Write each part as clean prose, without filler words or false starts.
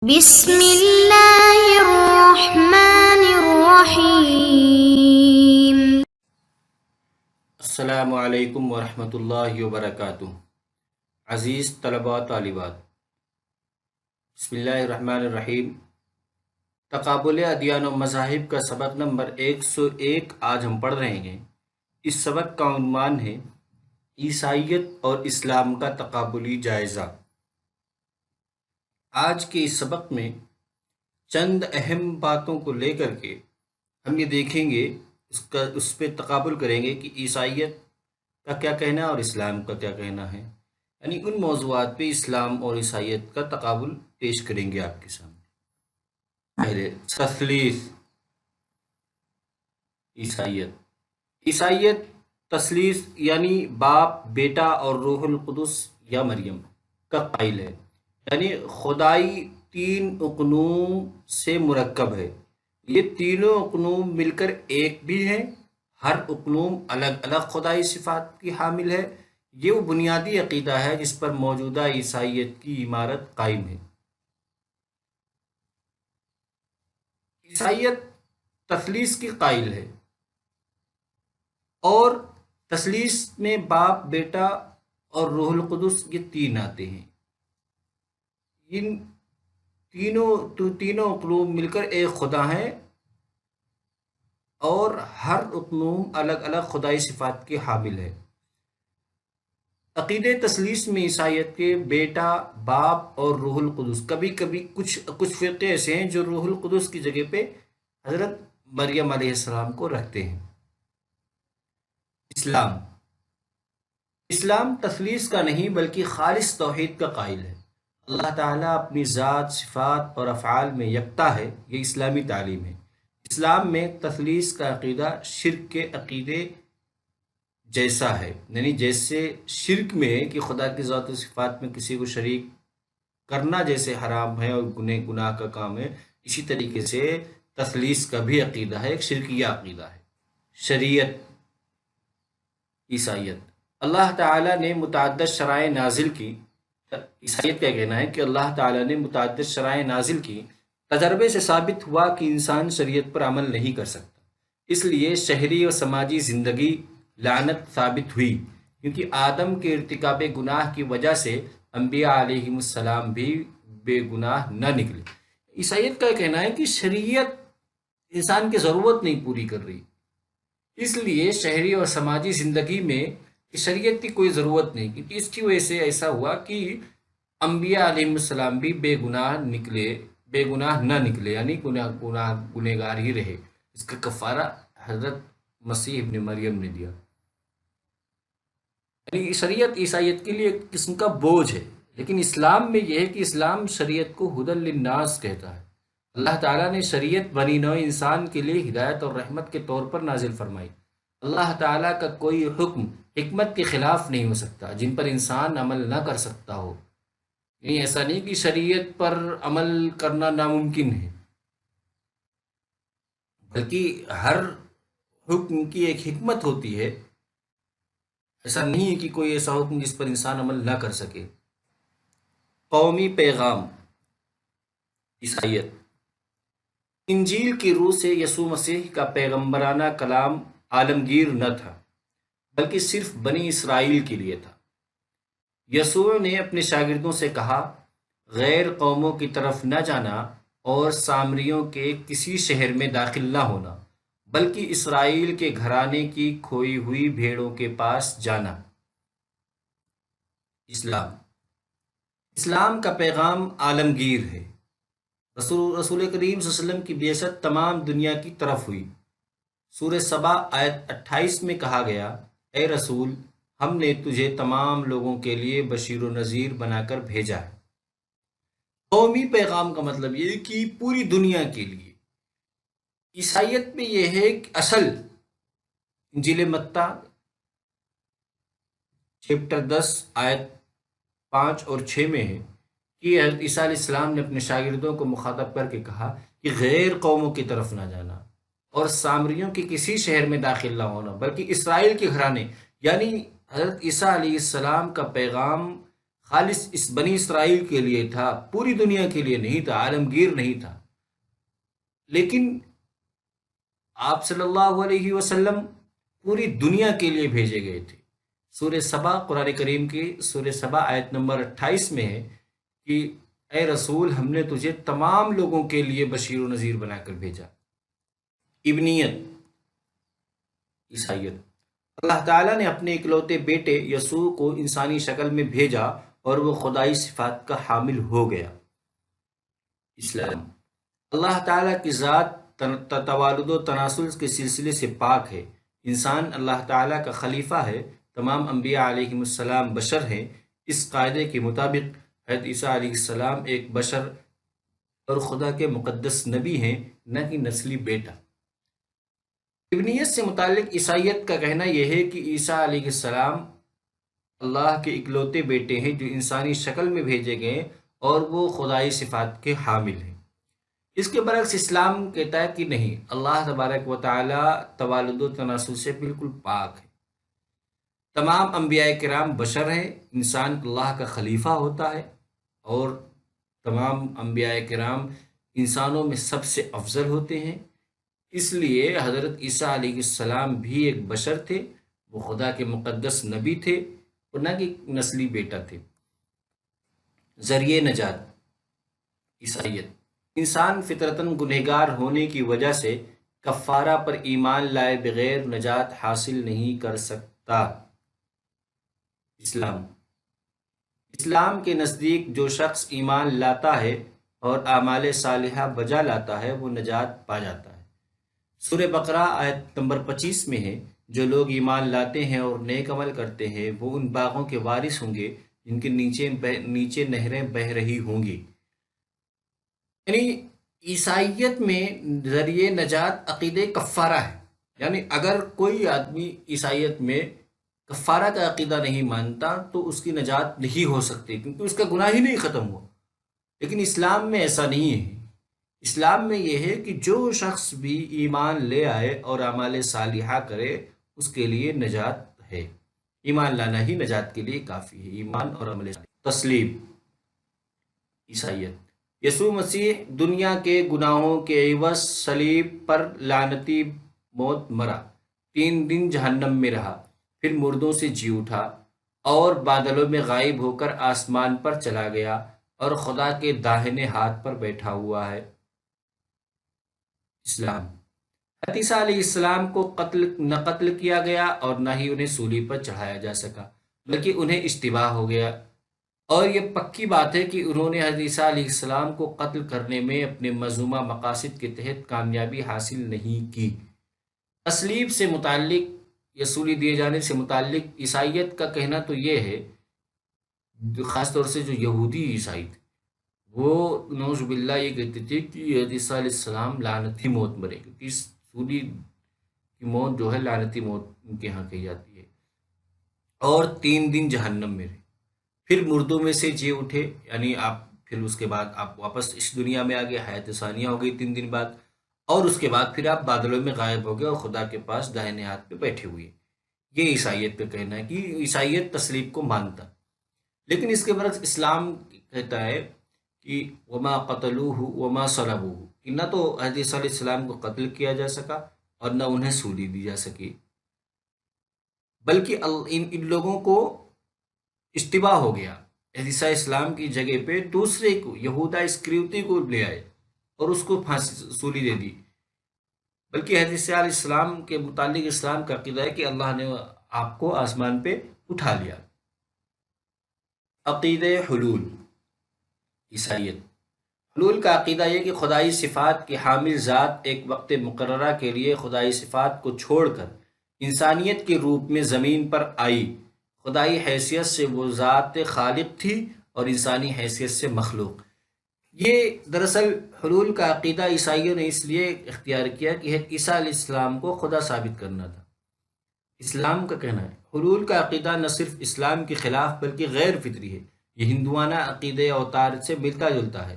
بسم اللہ الرحمن الرحیم۔ السلام علیکم ورحمۃ اللہ وبرکاتہ۔ عزیز طلباء طالبات، بسم اللہ الرحمن الرحیم۔ تقابل ادیان و مذاہب کا سبق نمبر 101 آج ہم پڑھ رہے ہیں۔ اس سبق کا عنوان ہے عیسائیت اور اسلام کا تقابلی جائزہ۔ آج کے اس سبق میں چند اہم باتوں کو لے کر کے ہم یہ دیکھیں گے، اس پہ تقابل کریں گے کہ عیسائیت کا کیا کہنا ہے اور اسلام کا کیا کہنا ہے، یعنی ان موضوعات پہ اسلام اور عیسائیت کا تقابل پیش کریں گے آپ کے سامنے۔ پہلے تثلیث عیسائیت تثلیث یعنی باپ، بیٹا اور روح القدس یا مریم کا قائل ہے، یعنی خدائی تین اقنوم سے مرکب ہے۔ یہ تینوں اقنوم مل کر ایک بھی ہیں، ہر اقنوم الگ الگ خدائی صفات کی حامل ہے۔ یہ وہ بنیادی عقیدہ ہے جس پر موجودہ عیسائیت کی عمارت قائم ہے۔ عیسائیت تثلیث کی قائل ہے اور تثلیث میں باپ، بیٹا اور روح القدس یہ تین آتے ہیں۔ ان تینوں اقنوم مل کر ایک خدا ہیں اور ہر اقنوم الگ الگ خدائی صفات کے حامل ہے۔ عقیدہ تثلیث میں عیسائیت کے بیٹا، باپ اور روح القدس، کبھی کبھی کچھ فرقے ایسے ہیں جو روح القدس کی جگہ پہ حضرت مریم علیہ السلام کو رکھتے ہیں۔ اسلام تثلیث کا نہیں بلکہ خالص توحید کا قائل ہے۔ اللہ تعالیٰ اپنی ذات، صفات اور افعال میں یکتا ہے، یہ اسلامی تعلیم ہے۔ اسلام میں تثلیث کا عقیدہ شرک کے عقیدے جیسا ہے، یعنی جیسے شرک میں ہے کہ خدا کی ذات و صفات میں کسی کو شریک کرنا جیسے حرام ہے اور گناہ کا کام ہے، اسی طریقے سے تثلیث کا بھی عقیدہ ہے، ایک شرکیہ عقیدہ ہے۔ شریعت عیسائیت اللہ تعالیٰ نے متعدد شرائع نازل کی۔ عیسائیت کا کہنا ہے کہ اللہ تعالیٰ نے متعدد شرائع نازل کی، تجربے سے ثابت ہوا کہ انسان شریعت پر عمل نہیں کر سکتا، اس لیے شہری و سماجی زندگی لعنت ثابت ہوئی، کیونکہ آدم کے ارتکاب گناہ کی وجہ سے انبیاء علیہم السلام بھی بے گناہ نہ نکلے۔ عیسائیت کا کہنا ہے کہ شریعت انسان کی ضرورت نہیں پوری کر رہی، اس لیے شہری اور سماجی زندگی میں شریعت کی کوئی ضرورت نہیں، کیونکہ اس کی وجہ سے ایسا ہوا کہ انبیاء علیہ السلام بھی بے گناہ نہ نکلے، یعنی گنہگار ہی رہے۔ اس کا کفارہ حضرت مسیح ابن مریم نے دیا۔ یعنی شریعت عیسائیت کے لیے ایک قسم کا بوجھ ہے، لیکن اسلام میں یہ ہے کہ اسلام شریعت کو ہدی للناس کہتا ہے۔ اللہ تعالیٰ نے شریعت بنی نوع انسان کے لیے ہدایت اور رحمت کے طور پر نازل فرمائی۔ اللہ تعالیٰ کا کوئی حکم حکمت کے خلاف نہیں ہو سکتا جن پر انسان عمل نہ کر سکتا ہو، یعنی ایسا نہیں کہ شریعت پر عمل کرنا ناممکن ہے، بلکہ ہر حکم کی ایک حکمت ہوتی ہے۔ ایسا نہیں ہے کہ کوئی ایسا حکم جس پر انسان عمل نہ کر سکے۔ قومی پیغام عیسائیت انجیل کی روح سے یسوع مسیح کا پیغمبرانہ کلام عالمگیر نہ تھا، بلکہ صرف بنی اسرائیل کے لیے تھا۔ یسوع نے اپنے شاگردوں سے کہا، غیر قوموں کی طرف نہ جانا اور سامریوں کے کسی شہر میں داخل نہ ہونا، بلکہ اسرائیل کے گھرانے کی کھوئی ہوئی بھیڑوں کے پاس جانا۔ اسلام کا پیغام عالمگیر ہے۔ رسول کریم صلی اللہ علیہ وسلم کی بعثت تمام دنیا کی طرف ہوئی۔ سورہ سبا آیت 28 میں کہا گیا، اے رسول، ہم نے تجھے تمام لوگوں کے لیے بشیر و نذیر بنا کر بھیجا ہے۔ قومی پیغام کا مطلب یہ ہے کہ پوری دنیا کے لیے۔ عیسائیت میں یہ ہے کہ اصل انجیل متی چیپٹر 10 آیت 5 اور 6 میں ہے کہ حضرت عیسیٰ علیہ السلام نے اپنے شاگردوں کو مخاطب کر کے کہا کہ غیر قوموں کی طرف نہ جانا اور سامریوں کے کسی شہر میں داخل نہ ہونا، بلکہ اسرائیل کے گھرانے، یعنی حضرت عیسیٰ علیہ السلام کا پیغام خالص اس بنی اسرائیل کے لیے تھا، پوری دنیا کے لیے نہیں تھا، عالمگیر نہیں تھا۔ لیکن آپ صلی اللہ علیہ وسلم پوری دنیا کے لیے بھیجے گئے تھے۔ سورہ سبا، قرآن کریم کی سورہ سبا آیت نمبر 28 میں ہے کہ اے رسول، ہم نے تجھے تمام لوگوں کے لیے بشیر و نذیر بنا کر بھیجا۔ ابنیت، عیسائیت، اللہ تعالیٰ نے اپنے اکلوتے بیٹے یسوع کو انسانی شکل میں بھیجا اور وہ خدائی صفات کا حامل ہو گیا۔ اسلام، اللہ تعالیٰ کی ذات توالد و تناسل کے سلسلے سے پاک ہے۔ انسان اللہ تعالیٰ کا خلیفہ ہے، تمام انبیاء علیہم السلام بشر ہیں۔ اس قاعدے کے مطابق حضرت عیسیٰ علیہ السلام ایک بشر اور خدا کے مقدس نبی ہیں، نہ کہ نسلی بیٹا۔ ابنیت سے متعلق عیسائیت کا کہنا یہ ہے کہ عیسیٰ علیہ السلام اللہ کے اکلوتے بیٹے ہیں جو انسانی شکل میں بھیجے گئے اور وہ خدائی صفات کے حامل ہیں۔ اس کے برعکس اسلام کہتا ہے کہ نہیں، اللہ تبارک و تعالی توالد و تناسل سے بالکل پاک ہے۔ تمام انبیاء کرام بشر ہیں، انسان اللہ کا خلیفہ ہوتا ہے، اور تمام انبیاء کرام انسانوں میں سب سے افضل ہوتے ہیں۔ اس لیے حضرت عیسیٰ علیہ السلام بھی ایک بشر تھے، وہ خدا کے مقدس نبی تھے اور نہ کہ نسلی بیٹا تھے۔ ذریعہ نجات، عیسائیت، انسان فطرتاً گنہگار ہونے کی وجہ سے کفارہ پر ایمان لائے بغیر نجات حاصل نہیں کر سکتا۔ اسلام، اسلام کے نزدیک جو شخص ایمان لاتا ہے اور اعمال صالحہ بجا لاتا ہے وہ نجات پا جاتا ہے۔ سورہ بقرہ آیت نمبر 25 میں ہے، جو لوگ ایمان لاتے ہیں اور نیک عمل کرتے ہیں وہ ان باغوں کے وارث ہوں گے جن کے نیچے نہریں بہہ رہی ہوں گی۔ یعنی عیسائیت میں ذریعہ نجات عقیدہ کفارہ ہے، یعنی اگر کوئی آدمی عیسائیت میں کفارہ کا عقیدہ نہیں مانتا تو اس کی نجات نہیں ہو سکتی، کیونکہ اس کا گناہ ہی نہیں ختم ہوا۔ لیکن اسلام میں ایسا نہیں ہے۔ اسلام میں یہ ہے کہ جو شخص بھی ایمان لے آئے اور اعمال صالحہ کرے اس کے لیے نجات ہے۔ ایمان لانا ہی نجات کے لیے کافی ہے، ایمان اور عمل صالح۔ تسلیم، عیسائیت، یسوع مسیح دنیا کے گناہوں کے عوض صلیب پر لعنتی موت مرا، 3 دن جہنم میں رہا، پھر مردوں سے جی اٹھا اور بادلوں میں غائب ہو کر آسمان پر چلا گیا اور خدا کے داہنے ہاتھ پر بیٹھا ہوا ہے۔ اسلام، حضرت عیسیٰ علیہ السلام کو نہ قتل کیا گیا اور نہ ہی انہیں صلیب پر چڑھایا جا سکا، بلکہ انہیں اشتباہ ہو گیا، اور یہ پکی بات ہے کہ انہوں نے حضرت عیسیٰ علیہ السلام کو قتل کرنے میں اپنے مذمومہ مقاصد کے تحت کامیابی حاصل نہیں کی۔ تسلیب سے متعلق یا سولی دیے جانے سے متعلق عیسائیت کا کہنا تو یہ ہے، خاص طور سے جو یہودی عیسائی تھے وہ نعوذ باللہ یہ کہتے تھے کہ حضرت عیسیٰ علیہ السلام لعنتی موت مرے، کیونکہ سولی کی موت جو ہے لعنتی موت ان کے ہاں کہی جاتی ہے، اور 3 دن جہنم میں رہے، پھر مردوں میں سے جی اٹھے، یعنی آپ پھر اس کے بعد آپ واپس اس دنیا میں آ گئے، حیات ثانیہ ہو گئی 3 دن بعد، اور اس کے بعد پھر آپ بادلوں میں غائب ہو گئے اور خدا کے پاس داہنے ہاتھ پہ بیٹھے ہوئے۔ یہ عیسائیت کا کہنا ہے کہ عیسائیت تسلیب کو مانتا، لیکن اس کے برعکس اسلام کہتا ہے کہ وما قتلوہ وما صلبوہ، کہ نہ تو حضرت عیسیٰ علیہ السلام کو قتل کیا جا سکا اور نہ انہیں سولی دی جا سکی، بلکہ ان لوگوں کو اشتباہ ہو گیا، حضرت عیسیٰ علیہ السلام کی جگہ پہ دوسرے کو، یہودا اسکریوتی کو لے آئے اور اس کو پھانسی سولی دے دی۔ بلکہ حضرت عیسیٰ علیہ السلام کے متعلق اسلام کا عقیدہ ہے کہ اللہ نے آپ کو آسمان پہ اٹھا لیا۔ عقیدہ حلول، عیسائیت، حلول کا عقیدہ یہ کہ خدائی صفات کی حامل ذات ایک وقت مقررہ کے لیے خدائی صفات کو چھوڑ کر انسانیت کے روپ میں زمین پر آئی۔ خدائی حیثیت سے وہ ذات خالق تھی اور انسانی حیثیت سے مخلوق۔ یہ دراصل حلول کا عقیدہ عیسائیوں نے اس لیے اختیار کیا کہ عیسیٰ علیہ السلام کو خدا ثابت کرنا تھا۔ اسلام کا کہنا ہے حلول کا عقیدہ نہ صرف اسلام کے خلاف بلکہ غیر فطری ہے، یہ ہندوانہ عقیدہ اوتار سے ملتا جلتا ہے۔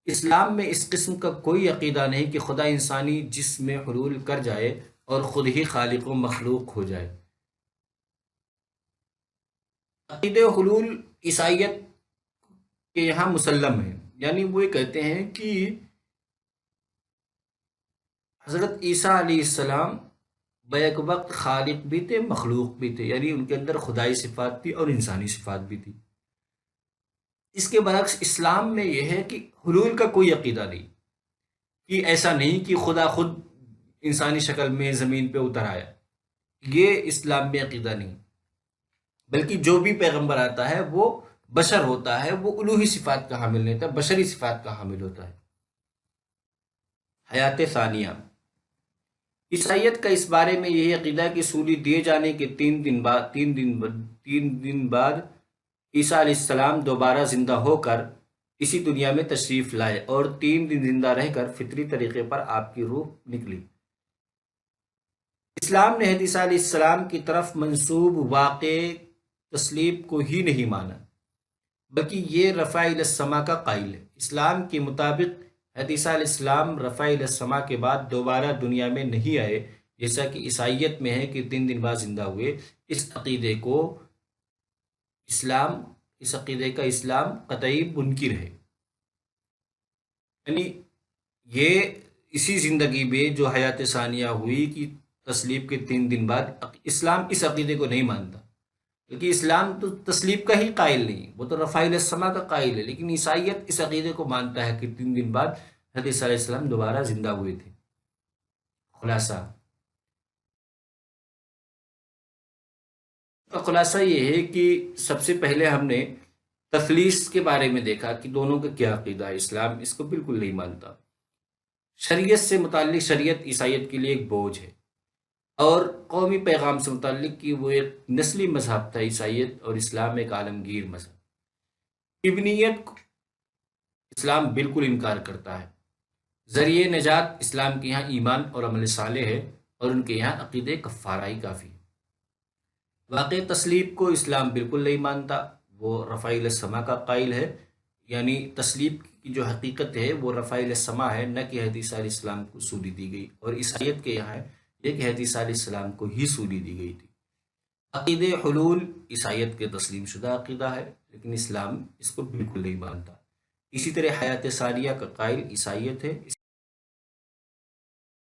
اسلام میں اس قسم کا کوئی عقیدہ نہیں کہ خدا انسانی جسم میں حلول کر جائے اور خود ہی خالق و مخلوق ہو جائے۔ عقیدہ حلول عیسائیت کے یہاں مسلم ہے، یعنی وہ یہ کہتے ہیں کہ حضرت عیسیٰ علیہ السلام بیک وقت خالق بھی تھے، مخلوق بھی تھے، یعنی ان کے اندر خدائی صفات تھی اور انسانی صفات بھی تھی۔ اس کے برعکس اسلام میں یہ ہے کہ حلول کا کوئی عقیدہ نہیں، کہ ایسا نہیں کہ خدا خود انسانی شکل میں زمین پہ اتر آیا، یہ اسلام میں عقیدہ نہیں، بلکہ جو بھی پیغمبر آتا ہے وہ بشر ہوتا ہے، وہ الوہی صفات کا حامل نہیں ہوتا، بشری صفات کا حامل ہوتا ہے۔ حیات ثانیہ، عیسائیت کا اس بارے میں یہی عقیدہ ہے کہ سولی دیے جانے کے 3 دن بعد عیسیٰ علیہ السلام دوبارہ زندہ ہو کر اسی دنیا میں تشریف لائے اور 3 دن زندہ رہ کر فطری طریقے پر آپ کی روح نکلی۔ اسلام نے حضرت عیسیٰ علیہ السلام کی طرف منسوب واقع تسلیب کو ہی نہیں مانا، بلکہ یہ رفع الی السماء کا قائل ہے۔ اسلام کے مطابق حضرت عیسیٰ علیہ السلام رفع الی السماء کے بعد دوبارہ دنیا میں نہیں آئے، جیسا کہ عیسائیت میں ہے کہ 3 دن بعد زندہ ہوئے۔ اس عقیدے کا اسلام قطعی منکر ہے، یعنی یہ اسی زندگی میں جو حیات ثانیہ ہوئی کہ تسلیب کے 3 دن بعد، اسلام اس عقیدے کو نہیں مانتا، بلکہ اسلام تو تسلیب کا ہی قائل نہیں، وہ تو رفع الی السماء کا قائل ہے، لیکن عیسائیت اس عقیدے کو مانتا ہے کہ 3 دن بعد حضرت عیسیٰ علیہ السلام دوبارہ زندہ ہوئے تھے۔ خلاصہ یہ ہے کہ سب سے پہلے ہم نے تثلیث کے بارے میں دیکھا کہ دونوں کا کیا عقیدہ ہے۔ اسلام اس کو بالکل نہیں مانتا۔ شریعت سے متعلق، شریعت عیسائیت کے لیے ایک بوجھ ہے، اور قومی پیغام سے متعلق کہ وہ ایک نسلی مذہب تھا عیسائیت، اور اسلام ایک عالمگیر مذہب۔ ابنیت کو اسلام بالکل انکار کرتا ہے۔ ذریعہ نجات اسلام کے یہاں ایمان اور عمل صالح ہے، اور ان کے یہاں عقیدہ کفارہ ہی کافی ہے۔ واقع تسلیب کو اسلام بالکل نہیں مانتا، وہ رفع الی السماء کا قائل ہے، یعنی تسلیب کی جو حقیقت ہے وہ رفع الی السماء ہے، نہ کہ حضرت عیسیٰ علیہ السلام کو سولی دی گئی، اور عیسائیت کے یہاں ہے یہ کہ حضرت عیسیٰ علیہ السلام کو ہی سولی دی گئی تھی۔ عقیدہ حلول عیسائیت کے تسلیم شدہ عقیدہ ہے، لیکن اسلام اس کو بالکل نہیں مانتا۔ اسی طرح حیات ثانیہ کا قائل عیسائیت ہے۔